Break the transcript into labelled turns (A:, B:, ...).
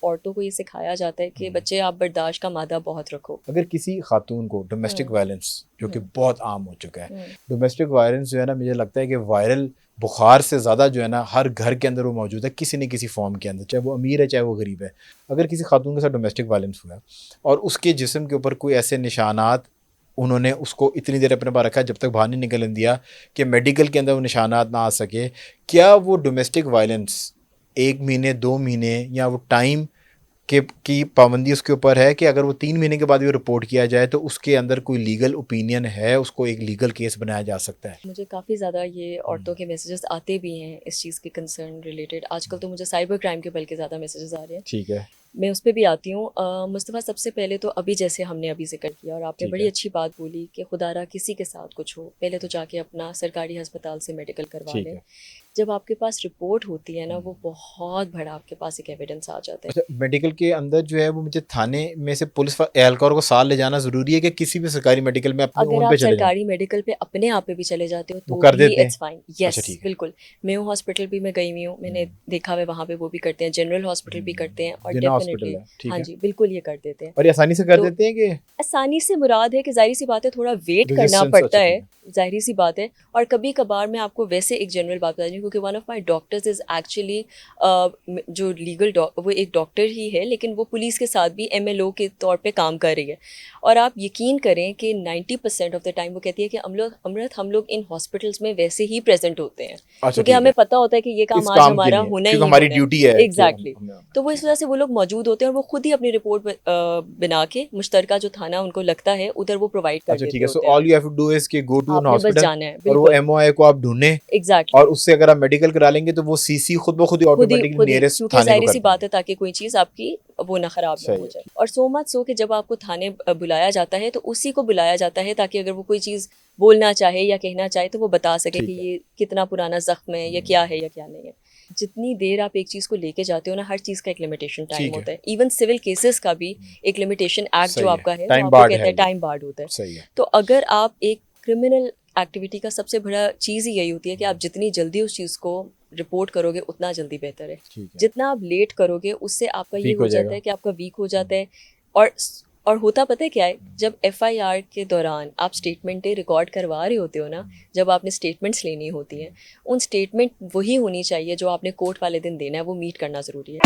A: औरतों को ये सिखाया जाता है कि बच्चे आप बर्दाश्त का मादा बहुत रखो।
B: अगर किसी खातून को डोमेस्टिक वायलेंस, जो कि बहुत आम हो चुका है, डोमेस्टिक वायलेंस जो है ना, मुझे लगता है कि वायरल बुखार से ज़्यादा जो है ना हर घर के अंदर वो मौजूद है, किसी न किसी फॉर्म के अंदर, चाहे वो अमीर है चाहे वो गरीब है। अगर किसी खातून के साथ डोमेस्टिक वायलेंस हुआ है और उसके जिस्म के ऊपर कोई ऐसे निशानात, उन्होंने उसको इतनी देर अपने पास रखा जब तक बाहर नहीं निकलने दिया कि मेडिकल के अंदर वो निशानात ना आ सके, क्या वो डोमेस्टिक वायलेंस 1 महीने 2 महीने या वो टाइम की पाबंदी उसके ऊपर है कि अगर वो 3 महीने के बाद भी रिपोर्ट किया जाए तो उसके अंदर कोई लीगल ओपिनियन है, उसको एक लीगल केस बनाया जा सकता है?
A: मुझे काफ़ी ज़्यादा ये औरतों के मैसेजेस आते भी हैं इस चीज़ के कंसर्न रिलेटेड। आजकल तो मुझे साइबर क्राइम के बल्कि ज़्यादा मैसेजेस आ रहे हैं।
B: ठीक है,
A: मैं उस पर भी आती हूँ। मुस्तफ़ा, सबसे पहले तो अभी जैसे हमने अभी जिक्र किया और आपने बड़ी अच्छी बात बोली कि खुदारा किसी के साथ कुछ हो, पहले तो जाके अपना सरकारी अस्पताल से मेडिकल करवा लें। जब आपके पास रिपोर्ट होती है ना, वो बहुत बड़ा आपके पास एक एविडेंस आ जाता है।
B: अच्छा, मेडिकल के अंदर जो है वो मुझे थाने में से पुलिस एहलकार को साथ ले जाना ज़रूरी है कि किसी भी सरकारी मेडिकल में अपने
A: अगर
B: ओन
A: आप
B: पे चले जाएं?
A: सरकारी मेडिकल पे अपने आप पे भी चले जाते हो तो
B: कर
A: भी
B: देते हैं?
A: It's fine.
B: अच्छा,
A: यस,
B: ठीक है।
A: बिल्कुल। मेयो हॉस्पिटल भी मैं गई हुई हूँ, मैंने देखा है वहाँ पे वो भी करते हैं, जनरल हॉस्पिटल भी करते हैं और
B: जिन्ना हॉस्पिटल
A: डेफिनेटली
B: है, ठीक
A: हाँ
B: है।
A: जी, बिल्कुल ये कर देते हैं।
B: और ये आसानी से कर
A: तो
B: देते हैं कि
A: आसानी से मुराद है कि जाहिर सी बात है थोड़ा वेट करना
B: रेजिस्टेंस?
A: पड़ता
B: अच्छा,
A: है,
B: ठीक है।
A: जाहिर सी बात है। और कभी कभार मैं आपको वैसे एक जनरल बात बता दूँ, क्योंकि one of my doctors is actually जो लीगल वो एक डॉक्टर ही है, लेकिन वो पुलिस के साथ भी MLO के तौर पे काम कर रही है। और आप यकीन करें कि 90% ऑफ द टाइम वो कहती है कि हम लोग इन हॉस्पिटल्स में वैसे ही प्रेजेंट होते हैं,
B: अच्छा,
A: क्योंकि
B: ठीक
A: हमें
B: है।
A: पता होता है कि ये काम
B: इस
A: आज
B: काम के
A: हमारा
B: लिए
A: होना
B: क्योंकि
A: ही
B: हमारी
A: होना
B: ड्यूटी
A: है।
B: है कि
A: एग्जैक्टली।
B: हम
A: तो वो इस वजह से वो लोग मौजूद होते हैं और वो खुद ही अपनी रिपोर्ट बना के मुश्तरका जो थाना उनको लगता है उधर वो प्रोवाइड कर
B: अच्छा, ठीक
A: देते
B: है। सो
A: होते हैं।
B: All you have to do is कि गो टू एन
A: आपने बस
B: हॉस्पिटल
A: जाना है,
B: और वो
A: बिल्कुल।
B: MOI को आप ढूंढें
A: एग्जैक्टली।
B: और उससे अगर आप मेडिकल करा लेंगे तो वो CC खुद ब खुद ही ऑटोमेटिकली
A: खुद ही
B: नियरेस्ट
A: क्योंकि
B: थाने को
A: जाहिर
B: कर
A: सी
B: देंगे।
A: बात है ताकि कोई चीज़ आपकी वो ना ख़राब ना
B: सही
A: हो
B: है,
A: जाए। और सो मच सो कि जब आपको थाने बुलाया जाता है तो उसी को बुलाया जाता है ताकि अगर वो कोई चीज़ बोलना चाहे या कहना चाहे तो वो बता सके कि ये कितना पुराना ज़ख्म है या क्या है या क्या नहीं है। जितनी देर आप एक चीज़ को लेके जाते हो ना, हर चीज़ का एक लिमिटेशन टाइम होता है। इवन सिविल केसेस का भी एक लिमिटेशन एक्ट जो आपका है वो
B: टाइम
A: आपको
B: बार्ड
A: कहता
B: है
A: है
B: ये।
A: टाइम बार्ड होता है।
B: सही है।
A: तो अगर आप एक क्रिमिनल एक्टिविटी का सबसे बड़ा चीज़ ही यही होती है कि आप जितनी जल्दी उस चीज़ को रिपोर्ट करोगे उतना जल्दी बेहतर है।
B: ठीक है।
A: जितना आप लेट करोगे उससे आपका ये
B: वीक
A: हो
B: हो
A: जाता
B: जाएगा।
A: है कि आपका वीक हो जाता है। और और होता पता है क्या है, जब FIR के दौरान आप स्टेटमेंटें रिकॉर्ड करवा रहे होते हो ना, जब आपने स्टेटमेंट्स लेनी होती हैं, उन स्टेटमेंट वही होनी चाहिए जो आपने कोर्ट वाले दिन देना है, वो मीट करना ज़रूरी है।